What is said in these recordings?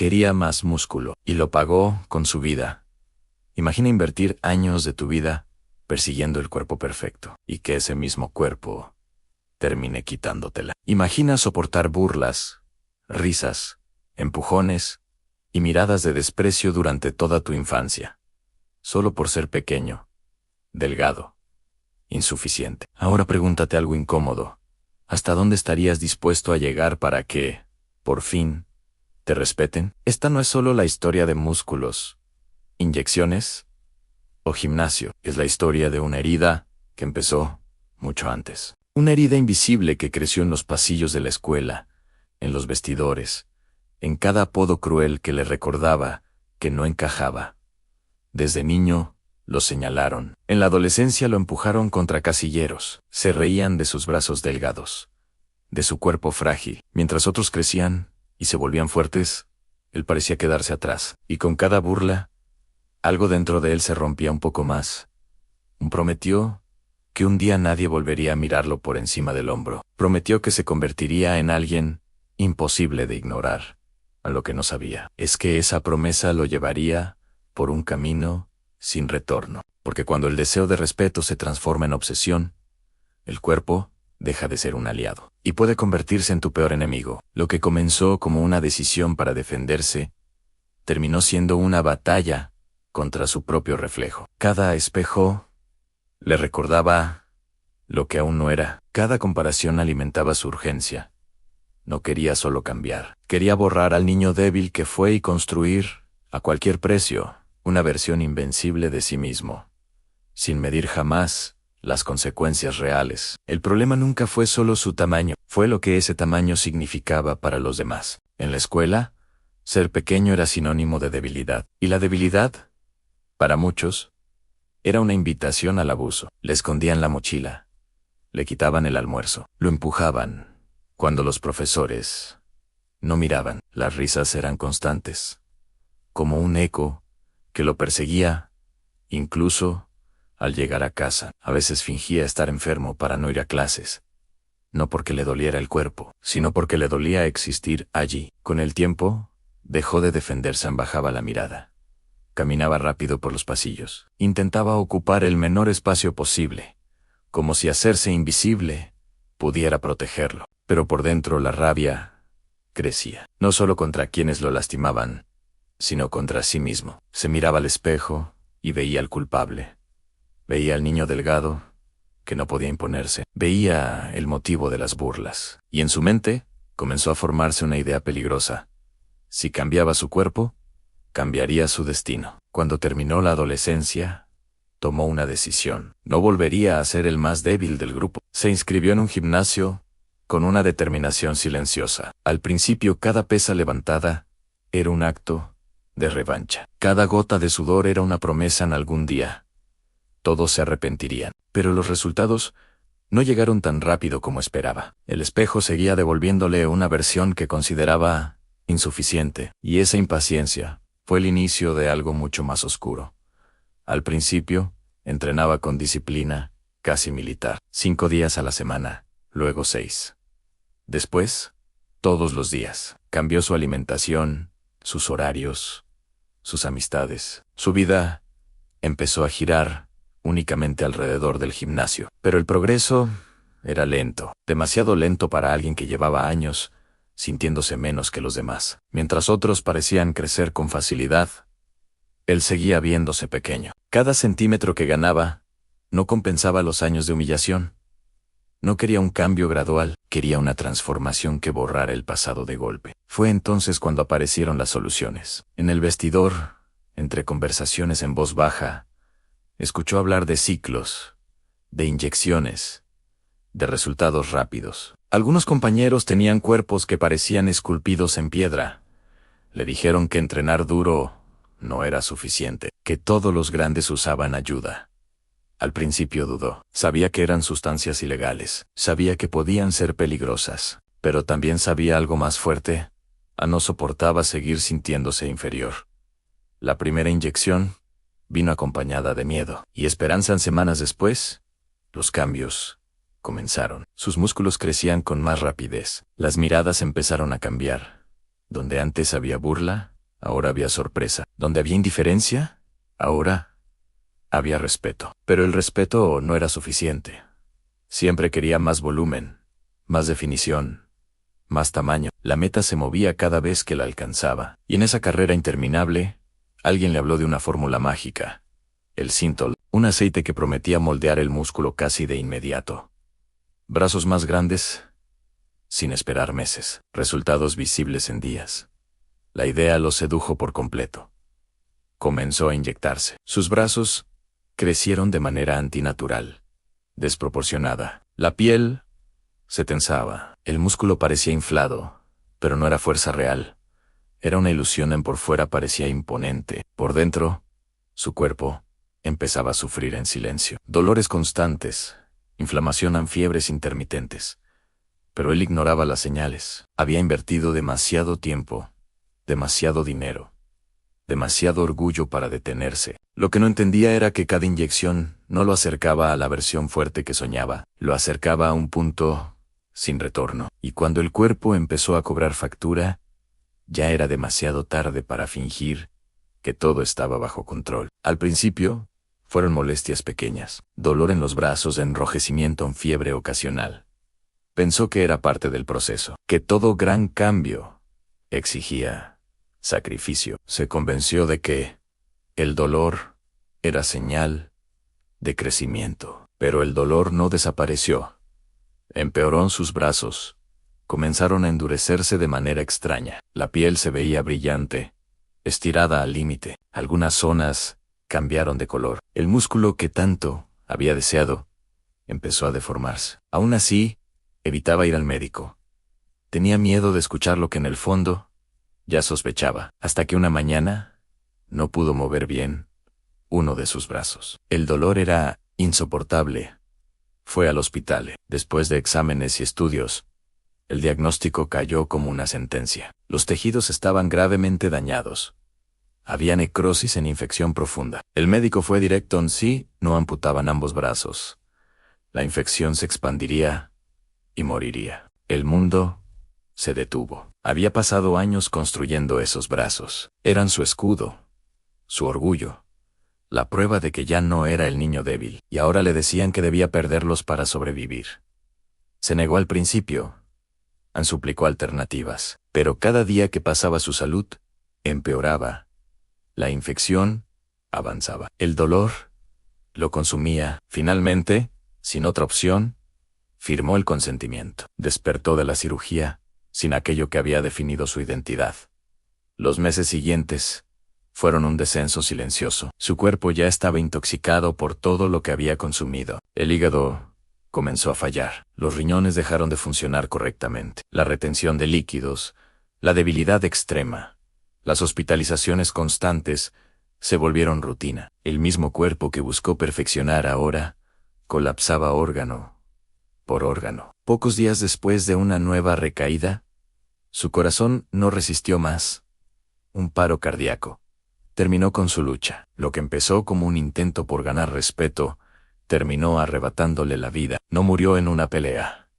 Quería más músculo, y lo pagó con su vida. Imagina invertir años de tu vida persiguiendo el cuerpo perfecto, y que ese mismo cuerpo termine quitándotela. Imagina soportar burlas, risas, empujones y miradas de desprecio durante toda tu infancia, solo por ser pequeño, delgado, insuficiente. Ahora pregúntate algo incómodo. ¿Hasta dónde estarías dispuesto a llegar para que, por fin, te respeten? Esta no es solo la historia de músculos, inyecciones o gimnasio. Es la historia de una herida que empezó mucho antes. Una herida invisible que creció en los pasillos de la escuela, en los vestidores, en cada apodo cruel que le recordaba que no encajaba. Desde niño, lo señalaron. En la adolescencia lo empujaron contra casilleros. Se reían de sus brazos delgados, de su cuerpo frágil. Mientras otros crecían y se volvían fuertes, él parecía quedarse atrás. Y con cada burla, algo dentro de él se rompía un poco más. Prometió que un día nadie volvería a mirarlo por encima del hombro. Prometió que se convertiría en alguien imposible de ignorar. A lo que no sabía es que esa promesa lo llevaría por un camino sin retorno. Porque cuando el deseo de respeto se transforma en obsesión, el cuerpo deja de ser un aliado y puede convertirse en tu peor enemigo. Lo que comenzó como una decisión para defenderse, terminó siendo una batalla contra su propio reflejo. Cada espejo le recordaba lo que aún no era. Cada comparación alimentaba su urgencia. No quería solo cambiar. Quería borrar al niño débil que fue y construir, a cualquier precio, una versión invencible de sí mismo, sin medir jamás las consecuencias reales. El problema nunca fue solo su tamaño, fue lo que ese tamaño significaba para los demás. En la escuela, ser pequeño era sinónimo de debilidad. Y la debilidad, para muchos, era una invitación al abuso. Le escondían la mochila, le quitaban el almuerzo, lo empujaban cuando los profesores no miraban. Las risas eran constantes, como un eco que lo perseguía, incluso al llegar a casa. A veces fingía estar enfermo para no ir a clases, no porque le doliera el cuerpo, sino porque le dolía existir allí. Con el tiempo, dejó de defenderse, bajaba la mirada. Caminaba rápido por los pasillos. Intentaba ocupar el menor espacio posible, como si hacerse invisible pudiera protegerlo. Pero por dentro la rabia crecía, no solo contra quienes lo lastimaban, sino contra sí mismo. Se miraba al espejo y veía al culpable. Veía al niño delgado, que no podía imponerse. Veía el motivo de las burlas. Y en su mente comenzó a formarse una idea peligrosa. Si cambiaba su cuerpo, cambiaría su destino. Cuando terminó la adolescencia, tomó una decisión. No volvería a ser el más débil del grupo. Se inscribió en un gimnasio con una determinación silenciosa. Al principio, cada pesa levantada era un acto de revancha. Cada gota de sudor era una promesa en algún día. Todos se arrepentirían. Pero los resultados no llegaron tan rápido como esperaba. El espejo seguía devolviéndole una versión que consideraba insuficiente. Y esa impaciencia fue el inicio de algo mucho más oscuro. Al principio, entrenaba con disciplina, casi militar. 5 días a la semana, luego 6. Después, todos los días. Cambió su alimentación, sus horarios, sus amistades. Su vida empezó a girar únicamente alrededor del gimnasio. Pero el progreso era lento, demasiado lento para alguien que llevaba años sintiéndose menos que los demás. Mientras otros parecían crecer con facilidad, él seguía viéndose pequeño. Cada centímetro que ganaba no compensaba los años de humillación. No quería un cambio gradual, quería una transformación que borrara el pasado de golpe. Fue entonces cuando aparecieron las soluciones. En el vestidor, entre conversaciones en voz baja, escuchó hablar de ciclos, de inyecciones, de resultados rápidos. Algunos compañeros tenían cuerpos que parecían esculpidos en piedra. Le dijeron que entrenar duro no era suficiente, que todos los grandes usaban ayuda. Al principio dudó. Sabía que eran sustancias ilegales. Sabía que podían ser peligrosas. Pero también sabía algo más fuerte. No soportaba seguir sintiéndose inferior. La primera inyección vino acompañada de miedo. Y esperanza. Semanas después, los cambios comenzaron. Sus músculos crecían con más rapidez. Las miradas empezaron a cambiar. Donde antes había burla, ahora había sorpresa. Donde había indiferencia, ahora había respeto. Pero el respeto no era suficiente. Siempre quería más volumen, más definición, más tamaño. La meta se movía cada vez que la alcanzaba. Y en esa carrera interminable, alguien le habló de una fórmula mágica. El Synthol, un aceite que prometía moldear el músculo casi de inmediato. Brazos más grandes, sin esperar meses. Resultados visibles en días. La idea lo sedujo por completo. Comenzó a inyectarse. Sus brazos crecieron de manera antinatural, desproporcionada. La piel se tensaba. El músculo parecía inflado, pero no era fuerza real. Era una ilusión. Por fuera parecía imponente. Por dentro, su cuerpo empezaba a sufrir en silencio. Dolores constantes, inflamación, fiebres intermitentes. Pero él ignoraba las señales. Había invertido demasiado tiempo, demasiado dinero, demasiado orgullo para detenerse. Lo que no entendía era que cada inyección no lo acercaba a la versión fuerte que soñaba, lo acercaba a un punto sin retorno. Y cuando el cuerpo empezó a cobrar factura, ya era demasiado tarde para fingir que todo estaba bajo control. Al principio, fueron molestias pequeñas, dolor en los brazos, enrojecimiento, fiebre ocasional. Pensó que era parte del proceso, que todo gran cambio exigía sacrificio. Se convenció de que el dolor era señal de crecimiento. Pero el dolor no desapareció. Empeoró en sus brazos. Comenzaron a endurecerse de manera extraña. La piel se veía brillante, estirada al límite. Algunas zonas cambiaron de color. El músculo que tanto había deseado empezó a deformarse. Aún así, evitaba ir al médico. Tenía miedo de escuchar lo que en el fondo ya sospechaba, hasta que una mañana no pudo mover bien uno de sus brazos. El dolor era insoportable. Fue al hospital. Después de exámenes y estudios, el diagnóstico cayó como una sentencia. Los tejidos estaban gravemente dañados. Había necrosis en infección profunda. El médico fue directo en sí, no amputaban ambos brazos. La infección se expandiría y moriría. El mundo se detuvo. Había pasado años construyendo esos brazos. Eran su escudo, su orgullo, la prueba de que ya no era el niño débil, y ahora le decían que debía perderlos para sobrevivir. Se negó al principio, suplicó alternativas, pero cada día que pasaba su salud empeoraba. La infección avanzaba. El dolor lo consumía. Finalmente, sin otra opción, firmó el consentimiento. Despertó de la cirugía, sin aquello que había definido su identidad. Los meses siguientes fueron un descenso silencioso. Su cuerpo ya estaba intoxicado por todo lo que había consumido. El hígado comenzó a fallar. Los riñones dejaron de funcionar correctamente. La retención de líquidos, la debilidad extrema, las hospitalizaciones constantes se volvieron rutina. El mismo cuerpo que buscó perfeccionar ahora colapsaba órgano por órgano. Pocos días después de una nueva recaída, su corazón no resistió más. Un paro cardíaco. Terminó con su lucha. Lo que empezó como un intento por ganar respeto, terminó arrebatándole la vida. No murió en una pelea.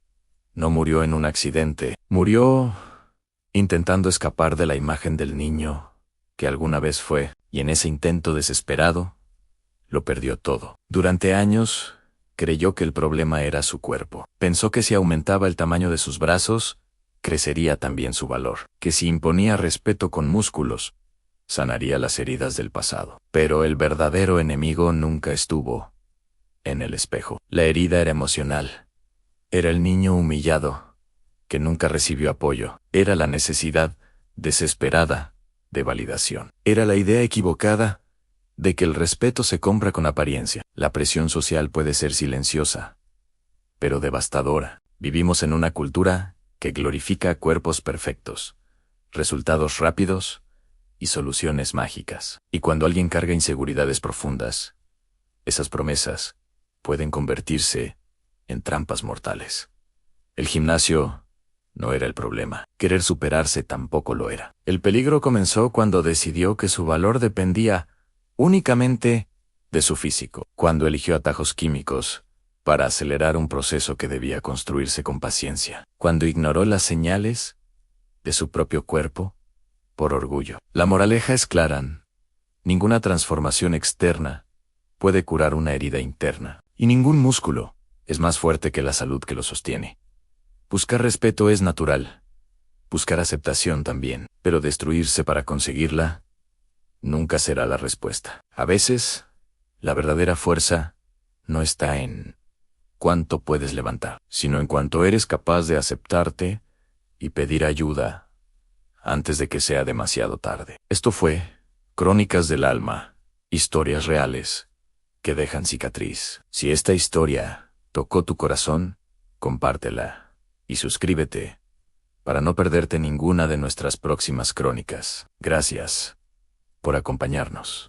No murió en un accidente. Murió intentando escapar de la imagen del niño que alguna vez fue, y en ese intento desesperado, lo perdió todo. Durante años, creyó que el problema era su cuerpo. Pensó que si aumentaba el tamaño de sus brazos, crecería también su valor, que si imponía respeto con músculos, sanaría las heridas del pasado. Pero el verdadero enemigo nunca estuvo en el espejo. La herida era emocional. Era el niño humillado, que nunca recibió apoyo. Era la necesidad desesperada de validación. Era la idea equivocada de que el respeto se compra con apariencia. La presión social puede ser silenciosa, pero devastadora. Vivimos en una cultura que glorifica cuerpos perfectos, resultados rápidos y soluciones mágicas. Y cuando alguien carga inseguridades profundas, esas promesas pueden convertirse en trampas mortales. El gimnasio no era el problema. Querer superarse tampoco lo era. El peligro comenzó cuando decidió que su valor dependía únicamente de su físico, cuando eligió atajos químicos para acelerar un proceso que debía construirse con paciencia, cuando ignoró las señales de su propio cuerpo por orgullo. La moraleja es clara. Ninguna transformación externa puede curar una herida interna. Y ningún músculo es más fuerte que la salud que lo sostiene. Buscar respeto es natural. Buscar aceptación también. Pero destruirse para conseguirla nunca será la respuesta. A veces, la verdadera fuerza no está en cuánto puedes levantar, sino en cuánto eres capaz de aceptarte y pedir ayuda antes de que sea demasiado tarde. Esto fue Crónicas del Alma, historias reales que dejan cicatriz. Si esta historia tocó tu corazón, compártela y suscríbete para no perderte ninguna de nuestras próximas crónicas. Gracias por acompañarnos.